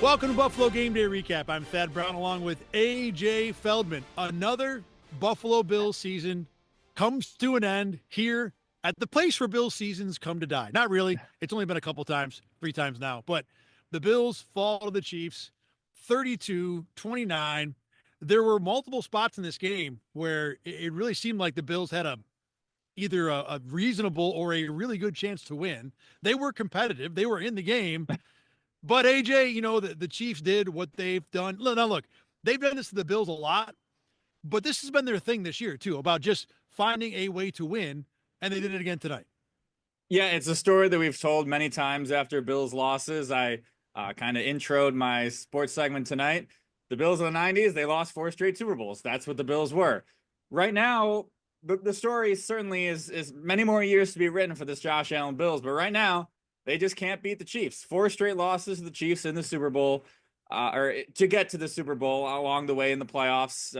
Welcome to Buffalo Gameday Recap. I'm Thad Brown along with AJ Feldman. Another Buffalo Bills season comes to an end here at the place where Bills seasons come to die. Not really. It's only been a couple times, 3 times now. But the Bills fall to the Chiefs 32-29. There were multiple spots in this game where it really seemed like the Bills had either a reasonable or a really good chance to win. They were competitive. They were in the game. But AJ, the Chiefs did what they've done. Now, look, they've done this to the Bills a lot, but this has been their thing this year, too, about just finding a way to win, and they did it again tonight. Yeah, it's a story that we've told many times after Bills losses. I kind of introed my sports segment tonight. The Bills in the 90s, they lost 4 straight Super Bowls. That's what the Bills were. Right now, the story certainly is many more years to be written for this Josh Allen Bills, but right now, they just can't beat the Chiefs. 4 straight losses to the Chiefs in the Super Bowl, or to get to the Super Bowl along the way in the playoffs.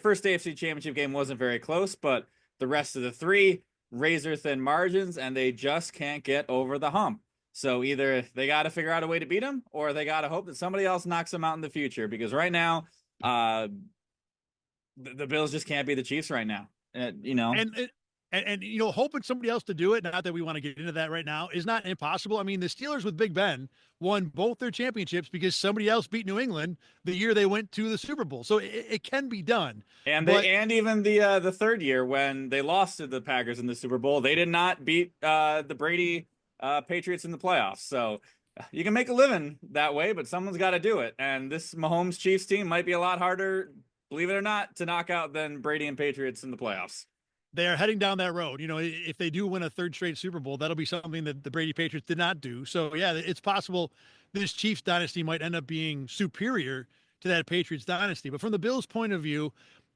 First AFC Championship game wasn't very close, but the rest of the 3, razor-thin margins, and they just can't get over the hump. So either they got to figure out a way to beat them, or they got to hope that somebody else knocks them out in the future. Because right now, the Bills just can't beat the Chiefs right now. And hoping somebody else to do it, not that we want to get into that right now, is not impossible. I mean, the Steelers with Big Ben won both their championships because somebody else beat New England the year they went to the Super Bowl. So it can be done. And even the third year when they lost to the Packers in the Super Bowl, they did not beat the Brady Patriots in the playoffs. So you can make a living that way, but someone's got to do it. And this Mahomes Chiefs team might be a lot harder, believe it or not, to knock out than Brady and Patriots in the playoffs. They are heading down that road. If they do win a 3rd straight Super Bowl, that'll be something that the Brady Patriots did not do. So, yeah, it's possible this Chiefs dynasty might end up being superior to that Patriots dynasty. But from the Bills' point of view,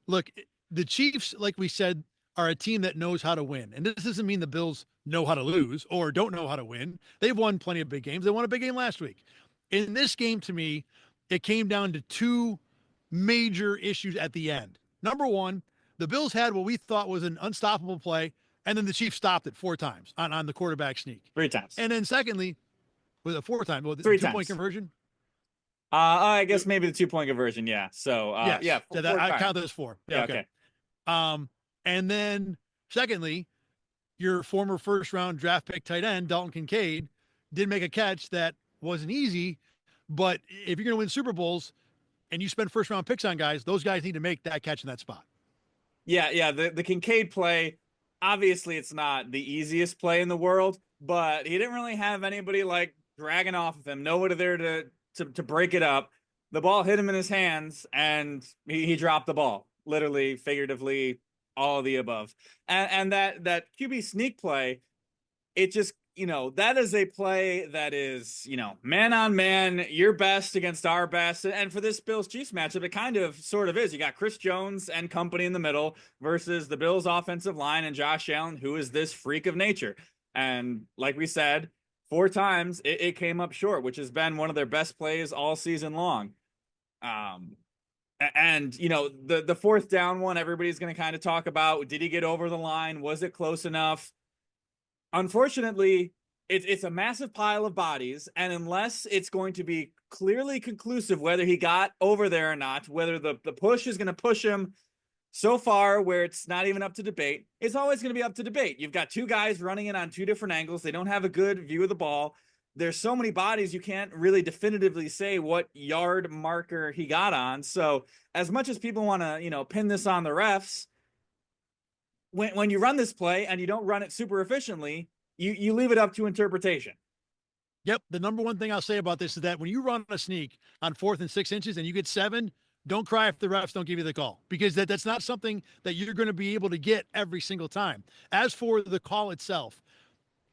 look, the Chiefs, like we said, are a team that knows how to win. And this doesn't mean the Bills know how to lose or don't know how to win. They've won plenty of big games. They won a big game last week. In this game, to me, it came down to 2 major issues at the end. Number one, the Bills had what we thought was an unstoppable play, and then the Chiefs stopped it 4 times on the quarterback sneak. 3 times. And then secondly, was it 4 times? Well, the 3 2-point conversion? I guess maybe the 2-point conversion, yeah. So, yes. yeah. I count those 4. Yeah, okay. And then secondly, your former first-round draft pick tight end, Dalton Kincaid, did make a catch that wasn't easy, but if you're going to win Super Bowls and you spend first-round picks on guys, those guys need to make that catch in that spot. Yeah. The Kincaid play, obviously it's not the easiest play in the world, but he didn't really have anybody like dragging off of him. Nobody there to break it up. The ball hit him in his hands, and he dropped the ball. Literally, figuratively, all of the above. And that QB sneak play, it just, that is a play that is, man on man, your best against our best. And for this Bills Chiefs matchup, it kind of sort of is. You got Chris Jones and company in the middle versus the Bills offensive line and Josh Allen, who is this freak of nature. And like we said, 4 times it came up short, which has been one of their best plays all season long. And the 4th down one, everybody's going to kind of talk about, did he get over the line? Was it close enough? Unfortunately, it's a massive pile of bodies, and unless it's going to be clearly conclusive whether he got over there or not, whether the push is going to push him so far where it's not even up to debate, it's always going to be up to debate. You've got 2 guys running in on 2 different angles. They don't have a good view of the ball. There's so many bodies, you can't really definitively say what yard marker he got on. So as much as people want to, pin this on the refs, when you run this play and you don't run it super efficiently, you leave it up to interpretation. Yep. The number one thing I'll say about this is that when you run a sneak on 4th and 6 inches and you get 7, don't cry if the refs don't give you the call, because that's not something that you're going to be able to get every single time. As for the call itself,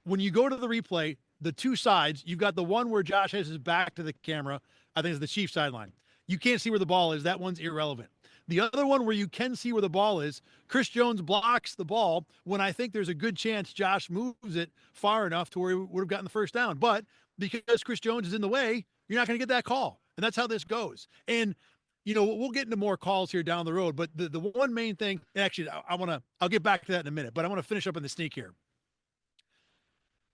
when you go to the replay, the 2 sides, you've got the one where Josh has his back to the camera. I think it's the Chiefs sideline. You can't see where the ball is. That one's irrelevant. The other one where you can see where the ball is, Chris Jones blocks the ball when I think there's a good chance Josh moves it far enough to where he would have gotten the first down. But because Chris Jones is in the way, you're not going to get that call. And that's how this goes. And, we'll get into more calls here down the road. But the one main thing, actually, I'll get back to that in a minute, but I want to finish up in the sneak here.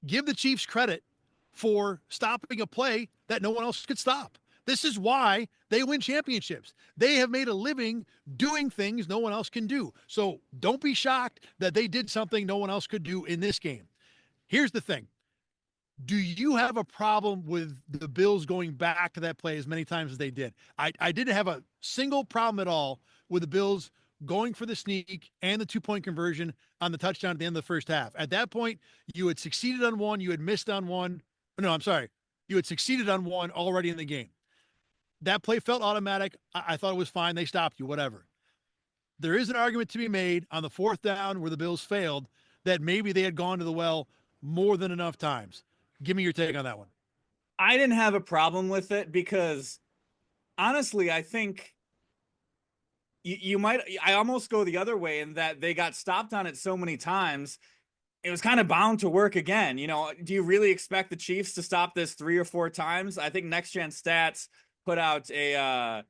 Give the Chiefs credit for stopping a play that no one else could stop. This is why they win championships. They have made a living doing things no one else can do. So don't be shocked that they did something no one else could do in this game. Here's the thing. Do you have a problem with the Bills going back to that play as many times as they did? I didn't have a single problem at all with the Bills going for the sneak and the 2-point conversion on the touchdown at the end of the first half. At that point, you had succeeded on one, you had missed on one. No, I'm sorry. You had succeeded on one already in the game. That play felt automatic. I thought it was fine. They stopped you, whatever. There is an argument to be made on the fourth down where the Bills failed that maybe they had gone to the well more than enough times. Give me your take on that one. I didn't have a problem with it because honestly, I think you might, I almost go the other way in that they got stopped on it so many times. It was kind of bound to work again. You know, do you really expect the Chiefs to stop this 3 or 4 times? I think Next Gen Stats put out a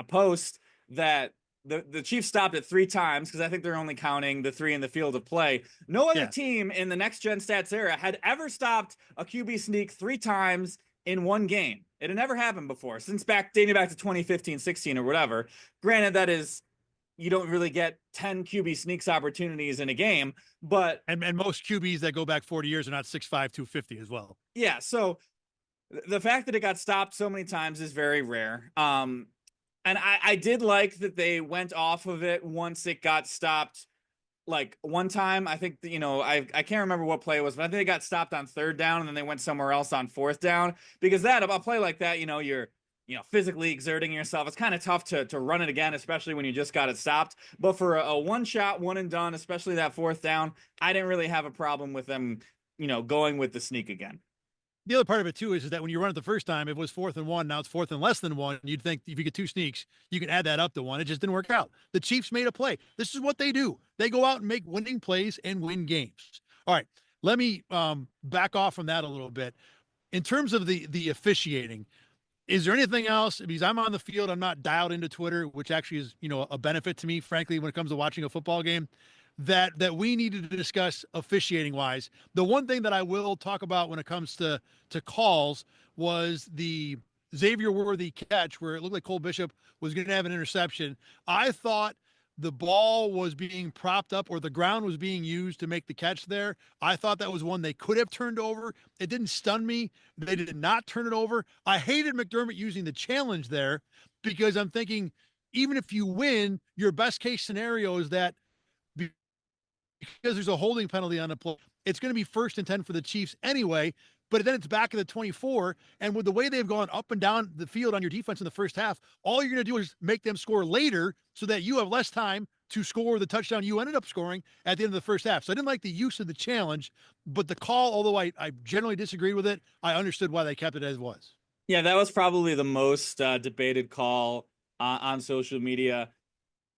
post that the Chiefs stopped it 3 times because I think they're only counting the 3 in the field of play. No other team in the Next Gen Stats era had ever stopped a QB sneak 3 times in one game. It had never happened before, since dating back to 2015, 16 or whatever. Granted, that is, you don't really get 10 QB sneaks opportunities in a game, but and most QBs that go back 40 years are not 6'5", 250 as well. Yeah, so the fact that it got stopped so many times is very rare. And I did like that they went off of it once it got stopped. Like one time, I think, you know, I can't remember what play it was, but I think they got stopped on 3rd down and then they went somewhere else on 4th down. Because that, a play like that, you know, you're physically exerting yourself. It's kind of tough to run it again, especially when you just got it stopped. But for a one shot, one and done, especially that 4th down, I didn't really have a problem with them, you know, going with the sneak again. The other part of it too is that when you run it the first time, it was 4th and 1. Now it's 4th and less than 1. You'd think if you get 2 sneaks, you can add that up to 1. It just didn't work out. The Chiefs made a play. This is what they do. They go out and make winning plays and win games. All right, let me back off from that a little bit. In terms of the officiating, is there anything else? Because I'm on the field, I'm not dialed into Twitter, which actually is, you know, a benefit to me, frankly, when it comes to watching a football game, that we needed to discuss officiating wise. The one thing that I will talk about when it comes to calls was the Xavier Worthy catch where it looked like Cole Bishop was going to have an interception. I thought the ball was being propped up or the ground was being used to make the catch there. I thought that was one they could have turned over. It didn't stun me. They did not turn it over. I hated McDermott using the challenge there because I'm thinking, even if you win, your best case scenario is that because there's a holding penalty on the play, it's going to be 1st and 10 for the Chiefs anyway, but then it's back at the 24. And with the way they've gone up and down the field on your defense in the first half, all you're going to do is make them score later so that you have less time to score the touchdown you ended up scoring at the end of the first half. So I didn't like the use of the challenge, but the call, although I generally disagreed with it, I understood why they kept it as was. Yeah, that was probably the most debated call on social media.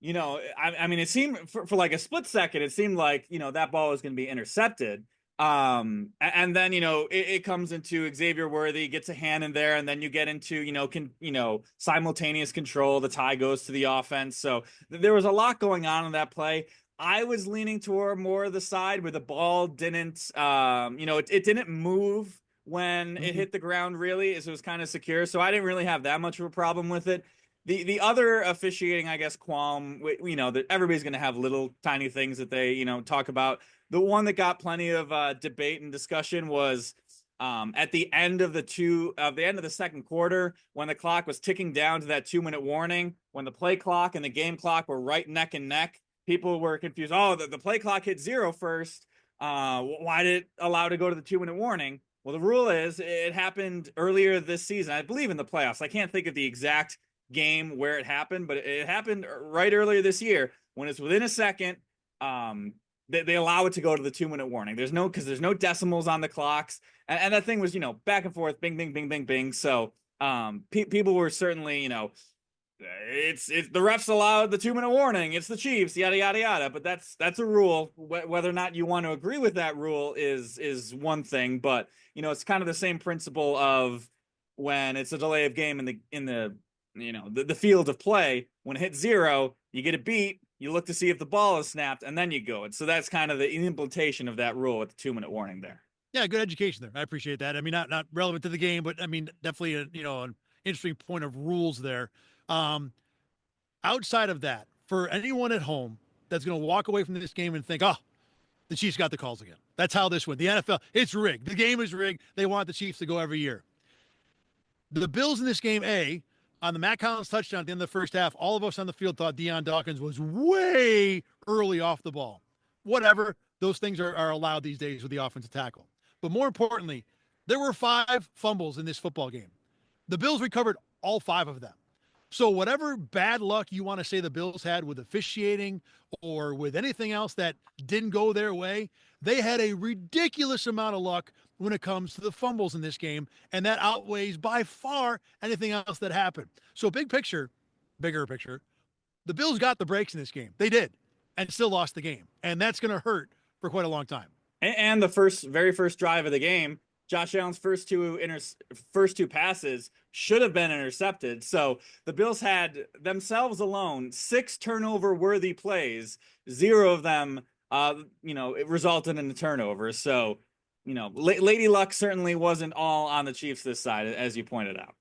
You know, I mean, it seemed for like a split second, it seemed like, you know, that ball was going to be intercepted. And then, you know, it comes into Xavier Worthy, gets a hand in there, and then you get into, simultaneous control. The tie goes to the offense. So there was a lot going on in that play. I was leaning toward more of the side where the ball didn't, it didn't move when it hit the ground, really. So it was kind of secure. So I didn't really have that much of a problem with it. The other officiating, I guess, qualm, that everybody's going to have little tiny things that they, talk about. The one that got plenty of debate and discussion was at the end of the 2nd quarter, when the clock was ticking down to that 2-minute warning, when the play clock and the game clock were right neck and neck. People were confused. Oh, the play clock hit 0 first. Why did it allow to go to the 2-minute warning? Well, the rule is it happened earlier this season, I believe in the playoffs. I can't think of the exact game where it happened, but it happened right earlier this year. When it's within a second, they allow it to go to the 2-minute warning. There's no decimals on the clocks, and that thing was back and forth, bing, bing, bing, bing, bing. So people were certainly it's the refs allowed the 2-minute warning. It's the Chiefs, yada yada yada. But that's a rule. Whether or not you want to agree with that rule is one thing, but it's kind of the same principle of when it's a delay of game in the field of play. When it hits 0, you get a beat, you look to see if the ball is snapped, and then you go. And so that's kind of the implementation of that rule with the 2-minute warning there. Yeah, good education there. I appreciate that. I mean, not relevant to the game, but I mean, definitely, interesting point of rules there. Outside of that, for anyone at home that's going to walk away from this game and think, oh, the Chiefs got the calls again. That's how this went. The NFL, it's rigged. The game is rigged. They want the Chiefs to go every year. The Bills in this game, on the Matt Collins touchdown at the end of the first half, all of us on the field thought Deion Dawkins was way early off the ball. Whatever. Those things are allowed these days with the offensive tackle. But more importantly, there were 5 fumbles in this football game. The Bills recovered all 5 of them. So whatever bad luck you want to say the Bills had with officiating or with anything else that didn't go their way, they had a ridiculous amount of luck when it comes to the fumbles in this game, and that outweighs by far anything else that happened. So bigger picture, the Bills got the breaks in this game. They did, and still lost the game, and that's going to hurt for quite a long time. And the very first drive of the game, Josh Allen's first two passes should have been intercepted. So the Bills had themselves alone 6 turnover-worthy plays. 0 of them, it resulted in a turnover. So, Lady Luck certainly wasn't all on the Chiefs this side, as you pointed out.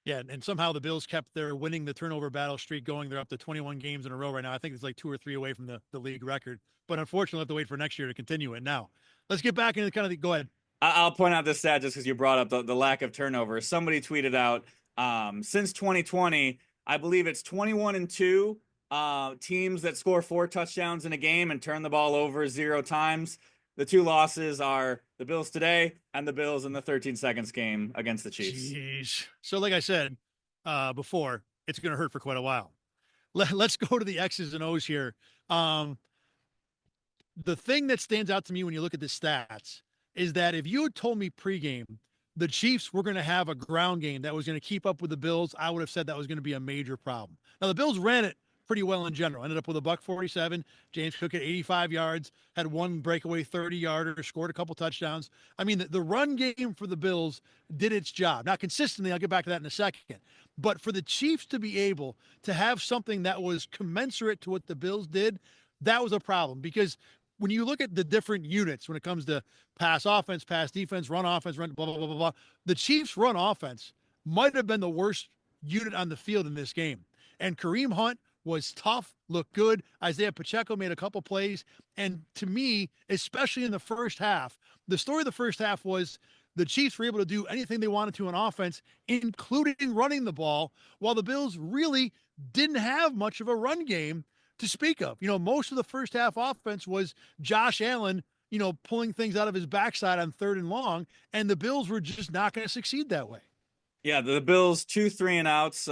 Yeah, and somehow the Bills kept their winning the turnover battle streak going. They're up to 21 games in a row right now. I think it's like 2 or 3 away from the league record. But unfortunately, we'll have to wait for next year to continue it. Now, let's get back into go ahead. I'll point out this stat just because you brought up the lack of turnover. Somebody tweeted out since 2020, I believe it's 21-2 teams that score 4 touchdowns in a game and turn the ball over 0 times. The 2 losses are the Bills today and the Bills in the 13 seconds game against the Chiefs. Jeez. So like I said before, it's going to hurt for quite a while. Let's go to the X's and O's here. The thing that stands out to me when you look at the stats is that if you had told me pregame the Chiefs were going to have a ground game that was going to keep up with the Bills, I would have said that was going to be a major problem. Now, the Bills ran it pretty well in general. Ended up with a $147. James Cook at 85 yards, had 1 breakaway 30-yarder, scored a couple touchdowns. I mean, the run game for the Bills did its job. Not consistently, I'll get back to that in a second. But for the Chiefs to be able to have something that was commensurate to what the Bills did, that was a problem. Because when you look at the different units when it comes to pass offense, pass defense, run offense, run blah, blah, blah, blah, blah, the Chiefs' run offense might have been the worst unit on the field in this game. And Kareem Hunt was tough, looked good. Isaiah Pacheco made a couple plays. And to me, especially in the first half, the story of the first half was the Chiefs were able to do anything they wanted to on offense, including running the ball, while the Bills really didn't have much of a run game to speak of. Most of the first half offense was Josh Allen, pulling things out of his backside on 3rd and long, and the Bills were just not going to succeed that way. Yeah, the Bills 2 3-and-outs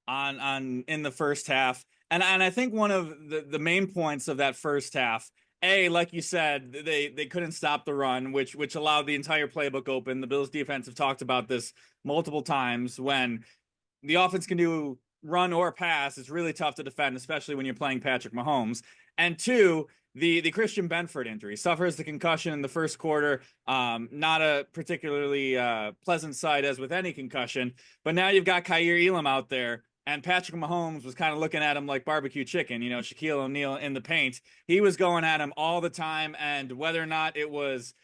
on in the first half. And I think one of the main points of that first half, like you said, they couldn't stop the run, which allowed the entire playbook open. The Bills defense have talked about this multiple times. When the offense can do run or pass, it's really tough to defend, especially when you're playing Patrick Mahomes. And 2, the Christian Benford injury. Suffers the concussion in the first quarter. Not a particularly pleasant sight as with any concussion. But now you've got Kaiir Elam out there, and Patrick Mahomes was kind of looking at him like barbecue chicken, Shaquille O'Neal in the paint. He was going at him all the time, and whether or not it was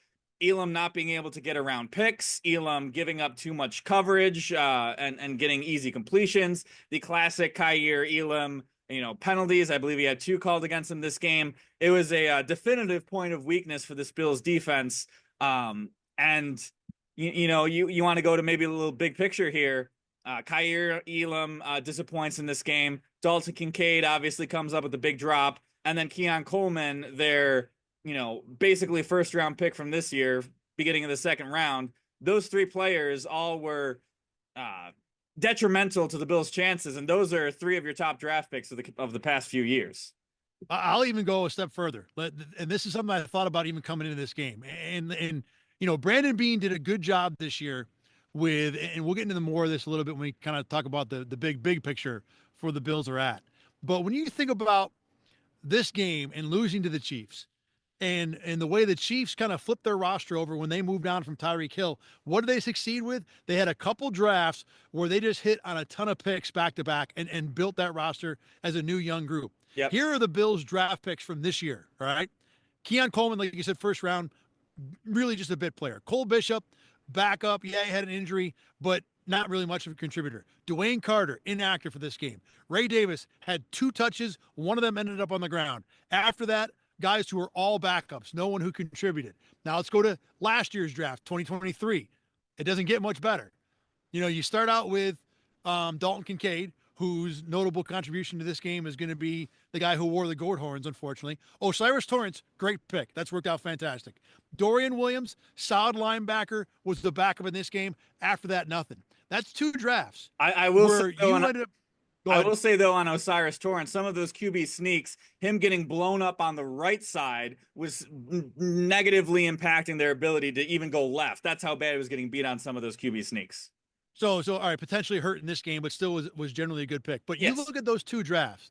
Elam not being able to get around picks, Elam giving up too much coverage and getting easy completions, the classic Kaiir Elam penalties. I believe he had 2 called against him this game. It was a definitive point of weakness for this Bills defense. And you want to go to maybe a little big picture here. Kaiir Elam disappoints in this game. Dalton Kincaid obviously comes up with a big drop, and then Keon Coleman, their basically first round pick from this year, beginning of the second round. Those 3 players all were detrimental to the Bills' chances, and those are 3 of your top draft picks of the past few years. I'll even go a step further, and this is something I thought about even coming into this game. And Brandon Beane did a good job this year with, and we'll get into more of this a little bit when we kind of talk about the big picture for the Bills are at. But when you think about this game and losing to the Chiefs, and the way the Chiefs kind of flipped their roster over when they moved on from Tyreek Hill, what did they succeed with? They had a couple drafts where they just hit on a ton of picks back to back and built that roster as a new young group. Yep. Here are the Bills draft picks from this year. All right. Keon Coleman, like you said, first round, really just a bit player. Cole Bishop, backup. Yeah, he had an injury, but not really much of a contributor. Dwayne Carter, inactive for this game. Ray Davis had 2 touches. One of them ended up on the ground. After that, guys who are all backups, no one who contributed. Now let's go to last year's draft, 2023. It doesn't get much better. You start out with Dalton Kincaid, whose notable contribution to this game is going to be the guy who wore the goat horns, unfortunately. Osiris Torrance, great pick. That's worked out fantastic. Dorian Williams, solid linebacker, was the backup in this game. After that, nothing. That's 2 drafts. I will say, though, I will say though, on Osiris Torrance, some of those QB sneaks, him getting blown up on the right side was negatively impacting their ability to even go left. That's how bad he was getting beat on some of those QB sneaks. So all right, potentially hurt in this game, but still was generally a good pick. But you look at those two drafts,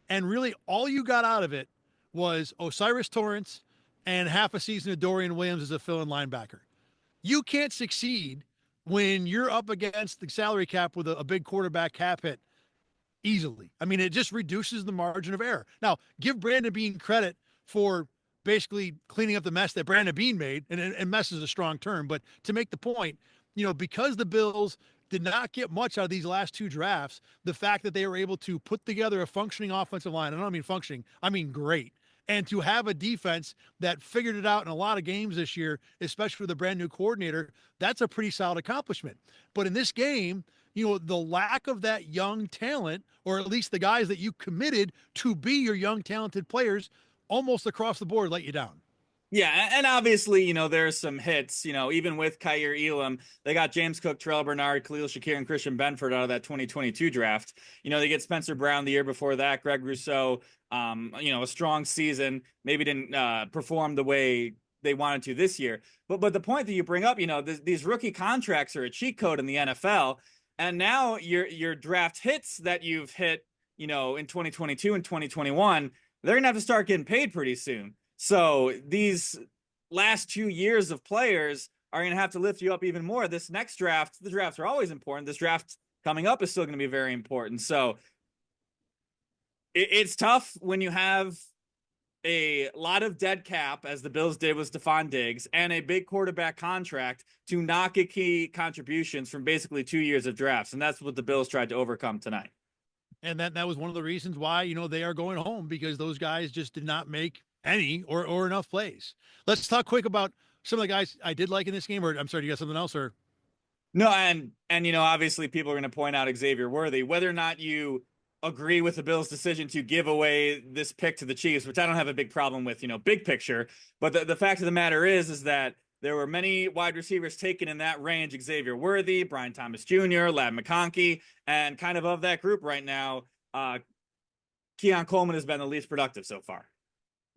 and really all you got out of it was Osiris Torrance and half a season of Dorian Williams as a fill-in linebacker. You can't succeed when you're up against the salary cap with a big quarterback cap hit easily. I mean, it just reduces the margin of error. Now, give Brandon Beane credit for basically cleaning up the mess that Brandon Beane made, and mess is a strong term, but to make the point, because the Bills did not get much out of these last 2 drafts, the fact that they were able to put together a functioning offensive line, I don't mean functioning, I mean great, and to have a defense that figured it out in a lot of games this year, especially with a brand new coordinator, that's a pretty solid accomplishment. But in this game, the lack of that young talent, or at least the guys that you committed to be your young talented players, almost across the board let you down. Yeah, and obviously, there's some hits, even with Kaiir Elam, they got James Cook, Terrell Bernard, Khalil Shakir, and Christian Benford out of that 2022 draft. They get Spencer Brown the year before that, Greg Rousseau, a strong season, maybe didn't perform the way they wanted to this year. But the point that you bring up, these rookie contracts are a cheat code in the NFL. And now your draft hits that you've hit, in 2022 and 2021, they're going to have to start getting paid pretty soon. So these last 2 years of players are going to have to lift you up even more. This next draft, the drafts are always important. This draft coming up is still going to be very important. So it's tough when you have a lot of dead cap, as the Bills did with Stephon Diggs, and a big quarterback contract to not get key contributions from basically 2 years of drafts. And that's what the Bills tried to overcome tonight. And that was one of the reasons why, they are going home, because those guys just did not make any or enough plays. Let's talk quick about some of the guys I did like in this game, or I'm sorry, do you got something else? Or no, and obviously people are going to point out Xavier Worthy, whether or not you agree with the Bills' decision to give away this pick to the Chiefs, which I don't have a big problem with, big picture. But the fact of the matter is that there were many wide receivers taken in that range: Xavier Worthy, Brian Thomas Jr., Ladd McConkey, and kind of that group right now, Keon Coleman has been the least productive so far.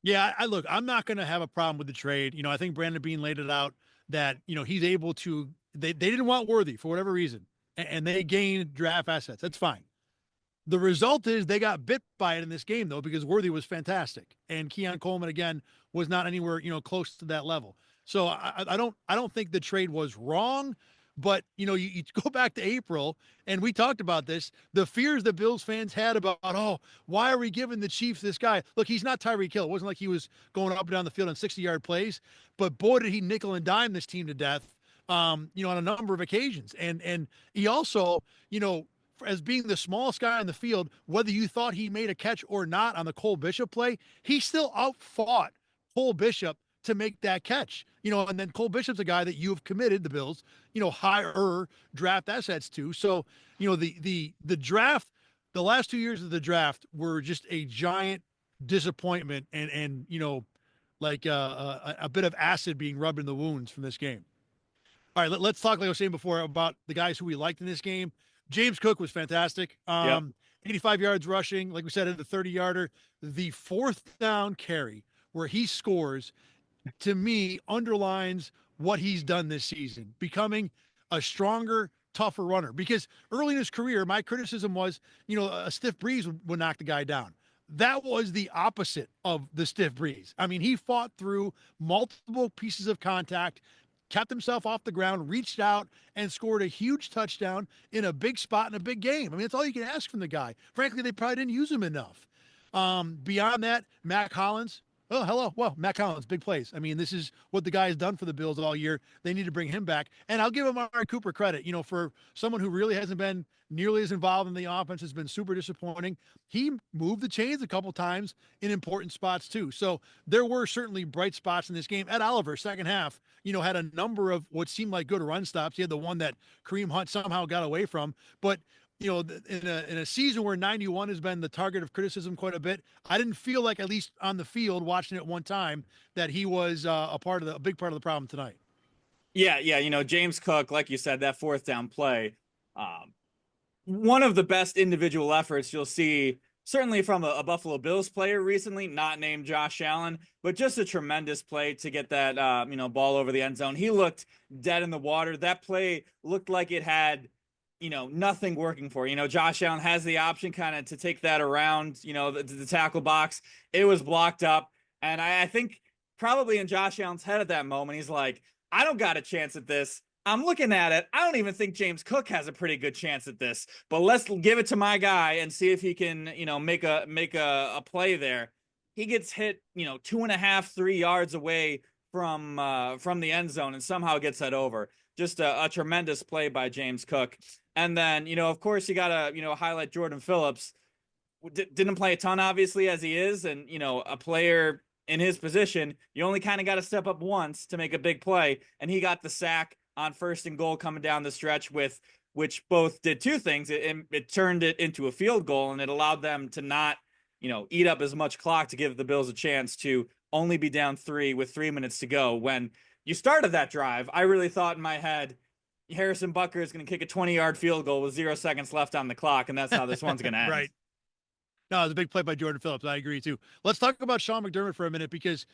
Yeah, I'm not going to have a problem with the trade. I think Brandon Beane laid it out that, he's able to, they didn't want Worthy for whatever reason, and they gained draft assets. That's fine. The result is they got bit by it in this game, though, because Worthy was fantastic, and Keon Coleman, again, was not anywhere, close to that level. So I don't think the trade was wrong. But, you go back to April, and we talked about this, the fears that Bills fans had about, why are we giving the Chiefs this guy? Look, he's not Tyreek Hill. It wasn't like he was going up and down the field on 60-yard plays, but boy, did he nickel and dime this team to death, on a number of occasions. And he also, as being the smallest guy on the field, whether you thought he made a catch or not on the Cole Bishop play, he still outfought Cole Bishop to make that catch, and then Cole Bishop's a guy that you have committed, the Bills, higher draft assets to. So, the draft, the last 2 years of the draft were just a giant disappointment and like a bit of acid being rubbed in the wounds from this game. All right, let's talk, like I was saying before, about the guys who we liked in this game. James Cook was fantastic. 85 yards rushing, like we said, in the 30-yarder. The 4th down carry where he scores, to me, underlines what he's done this season, becoming a stronger, tougher runner. Because early in his career, my criticism was, a stiff breeze would knock the guy down. That was the opposite of the stiff breeze. I mean, he fought through multiple pieces of contact, kept himself off the ground, reached out, and scored a huge touchdown in a big spot in a big game. I mean, that's all you can ask from the guy. Frankly, they probably didn't use him enough. Beyond that, Mac Hollins, Oh, hello. Well, Matt Collins, big plays. I mean, this is what the guy has done for the Bills all year. They need to bring him back. And I'll give Amari Cooper credit, for someone who really hasn't been nearly as involved in the offense, has been super disappointing. He moved the chains a couple times in important spots too. So there were certainly bright spots in this game. Ed Oliver, second half, had a number of what seemed like good run stops. He had the one that Kareem Hunt somehow got away from. But in a season where 91 has been the target of criticism quite a bit, I didn't feel like, at least on the field, watching it one time, that he was a big part of the problem tonight. Yeah, yeah. James Cook, like you said, that fourth down play, um, one of the best individual efforts you'll see, certainly from a Buffalo Bills player recently, not named Josh Allen, but just a tremendous play to get that ball over the end zone. He looked dead in the water. That play looked like it had nothing working for. Josh Allen has the option kind of to take that around, the tackle box. It was blocked up. And I think probably in Josh Allen's head at that moment, he's like, I don't got a chance at this. I'm looking at it. I don't even think James Cook has a pretty good chance at this, but let's give it to my guy and see if he can, make a play there. He gets hit, 2.5, 3 yards away from the end zone and somehow gets that over. Just a tremendous play by James Cook. And then, of course, you got to, highlight Jordan Phillips. Didn't play a ton, obviously, as he is. And, a player in his position, you only kind of got to step up once to make a big play. And he got the sack on 1st and goal coming down the stretch, which both did two things. It turned it into a field goal, and it allowed them to not, eat up as much clock to give the Bills a chance to only be down 3 with 3 minutes to go. When you started that drive, I really thought in my head, Harrison Butker is going to kick a 20-yard field goal with 0 seconds left on the clock, and that's how this one's going to end. Right. No, it was a big play by Jordan Phillips. I agree, too. Let's talk about Sean McDermott for a minute, because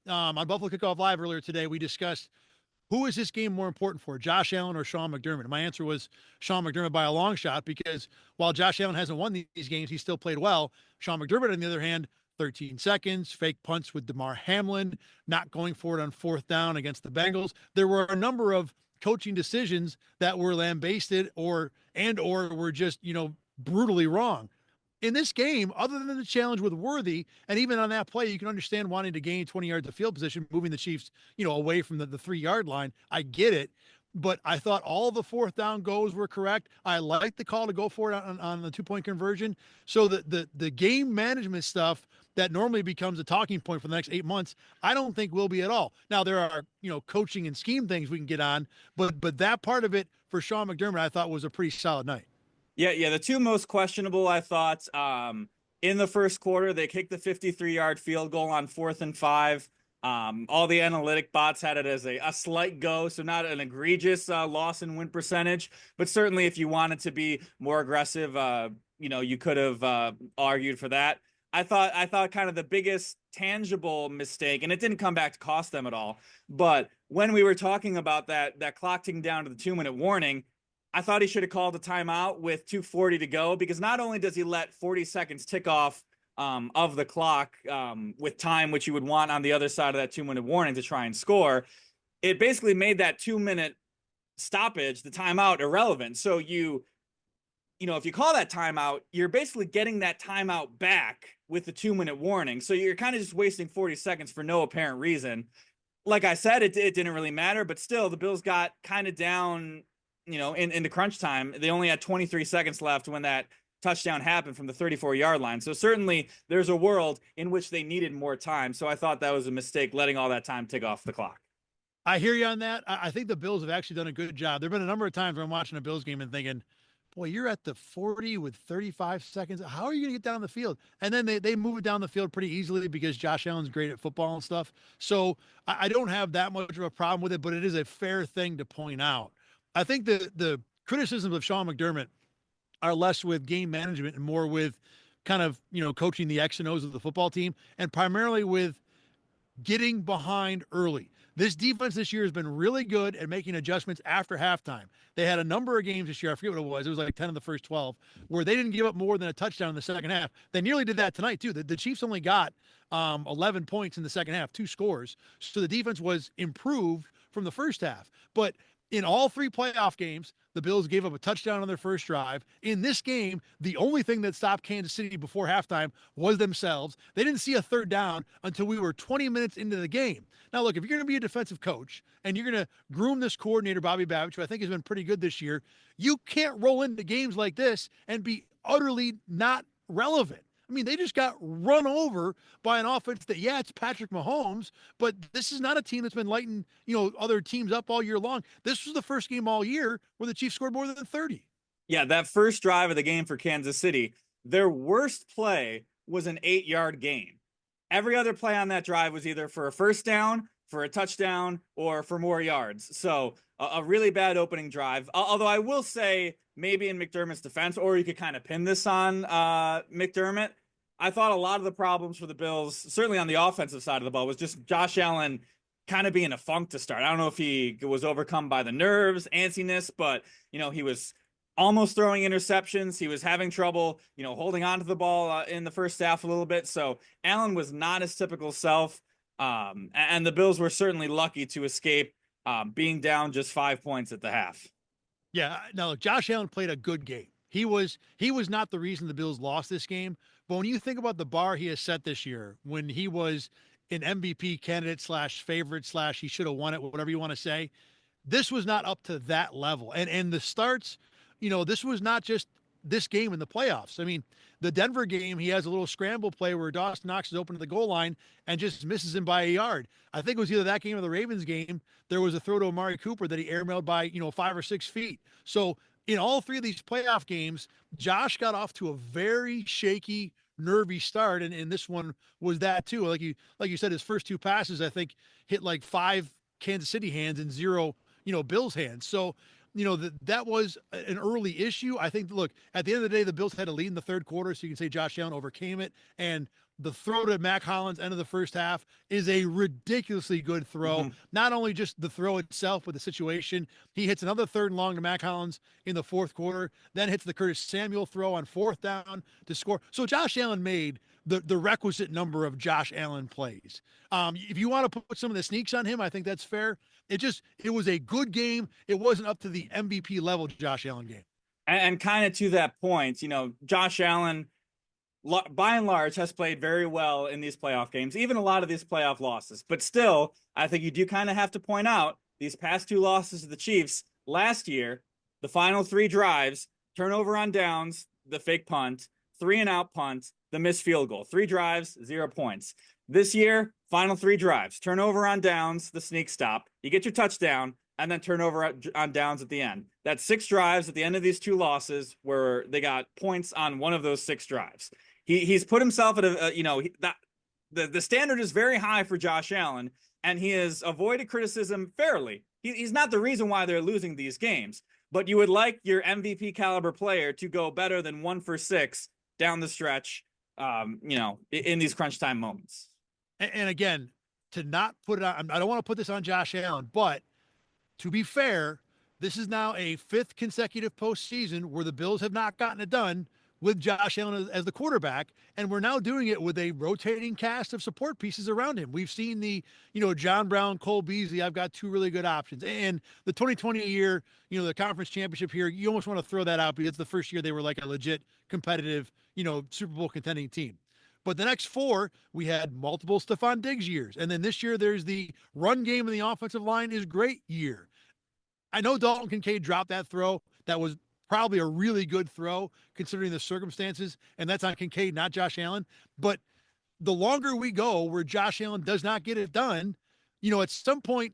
on Buffalo Kickoff Live earlier today, we discussed who is this game more important for, Josh Allen or Sean McDermott? My answer was Sean McDermott by a long shot, because while Josh Allen hasn't won these games, he still played well. Sean McDermott, on the other hand, 13 seconds, fake punts with DeMar Hamlin, not going for it on 4th down against the Bengals. There were a number of coaching decisions that were lambasted or were just, brutally wrong. In this game, other than the challenge with Worthy, and even on that play, you can understand wanting to gain 20 yards of field position, moving the Chiefs, away from the 3-yard line. I get it. But I thought all the 4th down goes were correct. I liked the call to go for it on the 2-point conversion. So the game management stuff that normally becomes a talking point for the next 8 months, I don't think will be at all. Now, there are, coaching and scheme things we can get on, but that part of it for Sean McDermott, I thought was a pretty solid night. Yeah. The two most questionable, I thought, in the first quarter, they kicked the 53-yard field goal on 4th and 5. All the analytic bots had it as a slight go, so not an egregious loss in win percentage, but certainly if you wanted to be more aggressive, you could have argued for that. I thought kind of the biggest tangible mistake, and it didn't come back to cost them at all, but when we were talking about that clock ticking down to the 2-minute warning, I thought he should have called a timeout with 2:40 to go, because not only does he let 40 seconds tick off of the clock with time, which you would want on the other side of that 2-minute warning to try and score, it basically made that 2-minute stoppage, the timeout, irrelevant. So if you call that timeout, you're basically getting that timeout back with the 2-minute warning. So you're kind of just wasting 40 seconds for no apparent reason. Like I said, it didn't really matter, but still the Bills got kind of down, into crunch time. They only had 23 seconds left when that touchdown happened from the 34-yard line. So certainly there's a world in which they needed more time. So I thought that was a mistake, letting all that time tick off the clock. I hear you on that. I think the Bills have actually done a good job. There have been a number of times where I'm watching a Bills game and thinking, boy, you're at the 40 with 35 seconds. How are you going to get down the field? And then they move it down the field pretty easily because Josh Allen's great at football and stuff. So I don't have that much of a problem with it, but it is a fair thing to point out. I think the criticisms of Sean McDermott are less with game management and more with kind of, coaching the X and O's of the football team, and primarily with getting behind early. This defense this year has been really good at making adjustments after halftime. They had a number of games this year, I forget what it was. It was like 10 of the first 12, where they didn't give up more than a touchdown in the second half. They nearly did that tonight, too. The Chiefs only got 11 points in the second half, 2 scores. So the defense was improved from the first half. But In all three playoff games, the Bills gave up a touchdown on their first drive. In this game, the only thing that stopped Kansas City before halftime was themselves. They didn't see a third down until we were 20 minutes into the game. Now, look, if you're going to be a defensive coach and you're going to groom this coordinator, Bobby Babbitt, who I think has been pretty good this year, you can't roll into games like this and be utterly not relevant. I mean, they just got run over by an offense that, yeah, it's Patrick Mahomes, but this is not a team that's been lighting, other teams up all year long. This was the first game all year where the Chiefs scored more than 30. Yeah, that first drive of the game for Kansas City, their worst play was an 8-yard gain. Every other play on that drive was either for a first down, for a touchdown, or for more yards. So a really bad opening drive. Although I will say, maybe in McDermott's defense, or you could kind of pin this on McDermott, I thought a lot of the problems for the Bills, certainly on the offensive side of the ball, was just Josh Allen kind of being a funk to start. I don't know if he was overcome by the nerves, antsiness, but, he was almost throwing interceptions. He was having trouble, holding on to the ball in the first half a little bit. So Allen was not his typical self. And the Bills were certainly lucky to escape being down just 5 points at the half. Yeah. Now, look, Josh Allen played a good game. He was not the reason the Bills lost this game. But when you think about the bar he has set this year, when he was an MVP candidate / favorite / he should have won it, whatever you want to say, this was not up to that level. And the starts, this was not just this game in the playoffs. I mean, the Denver game, he has a little scramble play where Dawson Knox is open to the goal line and just misses him by a yard. I think it was either that game or the Ravens game. There was a throw to Amari Cooper that he airmailed by, 5 or 6 feet. So in all three of these playoff games, Josh got off to a very shaky, nervy start. And this one was that too. Like you said, his first 2 passes, I think, hit like 5 Kansas City hands and 0, Bills hands. So, that was an early issue. I think, look, at the end of the day, the Bills had a lead in the third quarter, so you can say Josh Allen overcame it. And the throw to Mac Hollins end of the first half is a ridiculously good throw. Mm-hmm. Not only just the throw itself, but the situation. He hits another 3rd and long to Mac Hollins in the fourth quarter, then hits the Curtis Samuel throw on 4th down to score. So Josh Allen made the requisite number of Josh Allen plays. If you want to put some of the sneaks on him, I think that's fair. It was a good game. It wasn't up to the MVP level Josh Allen game. And kind of to that point, Josh Allen, by and large, has played very well in these playoff games, even a lot of these playoff losses. But still, I think you do kind of have to point out these past 2 losses to the Chiefs last year, the final 3 drives, turnover on downs, the fake punt, 3-and-out punt, the missed field goal. 3 drives, 0 points. This year, final 3 drives, turnover on downs, the sneak stop. You get your touchdown, and then turnover on downs at the end. That's 6 drives at the end of these 2 losses where they got points on one of those 6 drives. He's put himself at the standard is very high for Josh Allen, and he has avoided criticism fairly. He's not the reason why they're losing these games, but you would like your MVP caliber player to go better than 1 for 6 down the stretch, in these crunch time moments. And again, to not put it on, I don't want to put this on Josh Allen, but to be fair, this is now a 5th consecutive postseason where the Bills have not gotten it done with Josh Allen as the quarterback, and we're now doing it with a rotating cast of support pieces around him. We've seen the, John Brown, Cole Beasley. I've got 2 really good options. And the 2020 year, the conference championship here, you almost want to throw that out because it's the first year they were like a legit competitive, Super Bowl contending team. But the next 4, we had multiple Stephon Diggs years. And then this year, there's the run game and the offensive line is great year. I know Dalton Kincaid dropped that throw. That was probably a really good throw considering the circumstances. And that's on Kincaid, not Josh Allen. But the longer we go where Josh Allen does not get it done, at some point,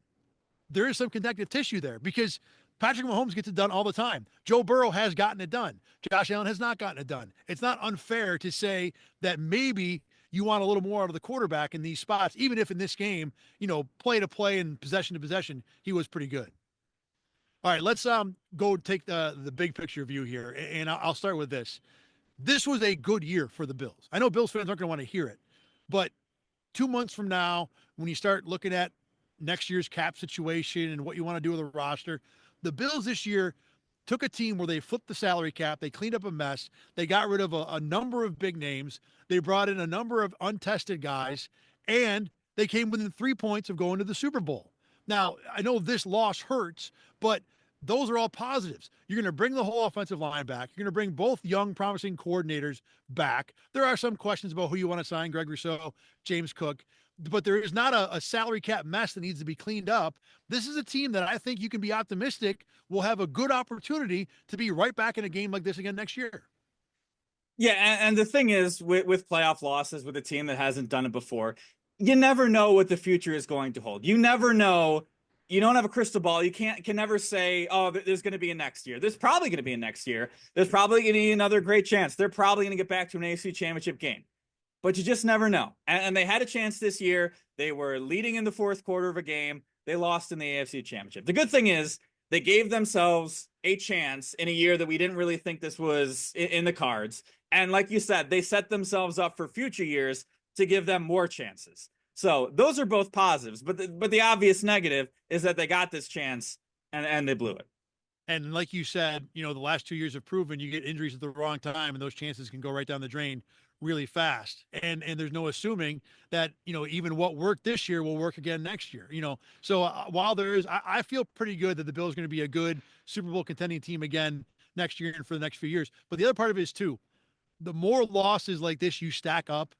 there is some connective tissue there because Patrick Mahomes gets it done all the time. Joe Burrow has gotten it done. Josh Allen has not gotten it done. It's not unfair to say that maybe you want a little more out of the quarterback in these spots, even if in this game, play to play and possession to possession, he was pretty good. All right, let's go take the big picture view here, and I'll start with this. This was a good year for the Bills. I know Bills fans aren't going to want to hear it, but 2 months from now, when you start looking at next year's cap situation and what you want to do with the roster, the Bills this year took a team where they flipped the salary cap. They cleaned up a mess. They got rid of a number of big names. They brought in a number of untested guys, and they came within 3 points of going to the Super Bowl. Now, I know this loss hurts, but those are all positives. You're going to bring the whole offensive line back. You're going to bring both young, promising coordinators back. There are some questions about who you want to sign, Greg Rousseau, James Cook, but there is not a salary cap mess that needs to be cleaned up. This is a team that I think you can be optimistic will have a good opportunity to be right back in a game like this again next year. Yeah, and the thing is, with playoff losses with a team that hasn't done it before, you never know what the future is going to hold. You never know. You don't have a crystal ball. You can never say, oh, there's going to be a next year. There's probably going to be a next year. There's probably going to be another great chance. They're probably going to get back to an AFC Championship game. But you just never know. And they had a chance this year. They were leading in the fourth quarter of a game. They lost in the AFC Championship. The good thing is they gave themselves a chance in a year that we didn't really think this was in the cards. And like you said, they set themselves up for future years to give them more chances. So those are both positives. But the obvious negative is that they got this chance and they blew it. And like you said, the last 2 years have proven you get injuries at the wrong time and those chances can go right down the drain really fast. And there's no assuming that, even what worked this year will work again next year, So while there is, I feel pretty good that the Bills are going to be a good Super Bowl contending team again next year and for the next few years. But the other part of it is too, the more losses like this you stack up,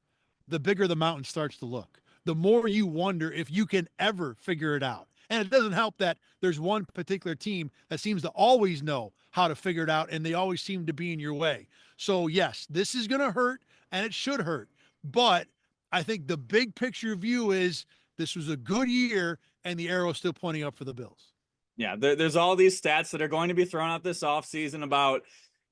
the bigger the mountain starts to look. The more you wonder if you can ever figure it out. And it doesn't help that there's one particular team that seems to always know how to figure it out, and they always seem to be in your way. So, yes, this is going to hurt, and it should hurt. But I think the big picture view is this was a good year, and the arrow's still pointing up for the Bills. Yeah, there's all these stats that are going to be thrown out this offseason about,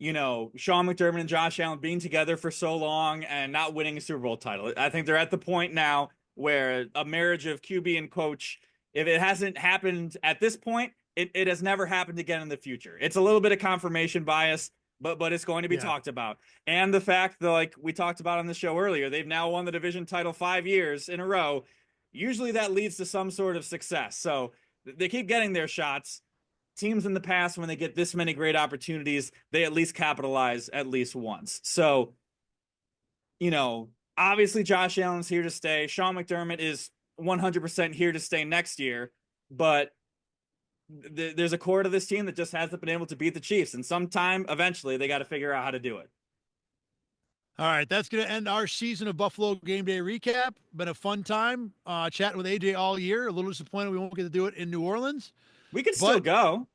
Sean McDermott and Josh Allen being together for so long and not winning a Super Bowl title. I think they're at the point now where a marriage of QB and coach, if it hasn't happened at this point, it has never happened again in the future. It's a little bit of confirmation bias, but it's going to be talked about. And the fact that, like we talked about on the show earlier, they've now won the division title 5 years in a row. Usually that leads to some sort of success. So they keep getting their shots. Teams in the past, when they get this many great opportunities, they at least capitalize at least once. So, obviously Josh Allen's here to stay. Sean McDermott is 100% here to stay next year, but there's a core to this team that just hasn't been able to beat the Chiefs, and sometime eventually they got to figure out how to do it. All right, that's going to end our season of Buffalo Game Day Recap. Been a fun time chatting with AJ all year. A little disappointed we won't get to do it in New Orleans. We can still go.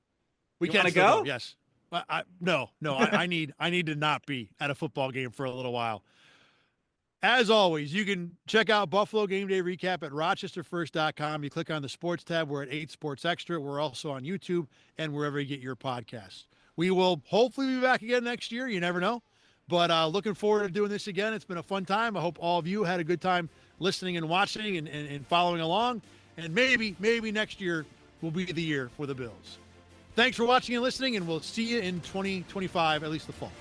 We can still go. Yes. No. I need to not be at a football game for a little while. As always, you can check out Buffalo Game Day Recap at rochesterfirst.com. You click on the sports tab. We're at 8 Sports Extra. We're also on YouTube and wherever you get your podcasts. We will hopefully be back again next year. You never know. But looking forward to doing this again. It's been a fun time. I hope all of you had a good time listening and watching and following along. And maybe next year will be the year for the Bills. Thanks for watching and listening, and we'll see you in 2025, at least the fall.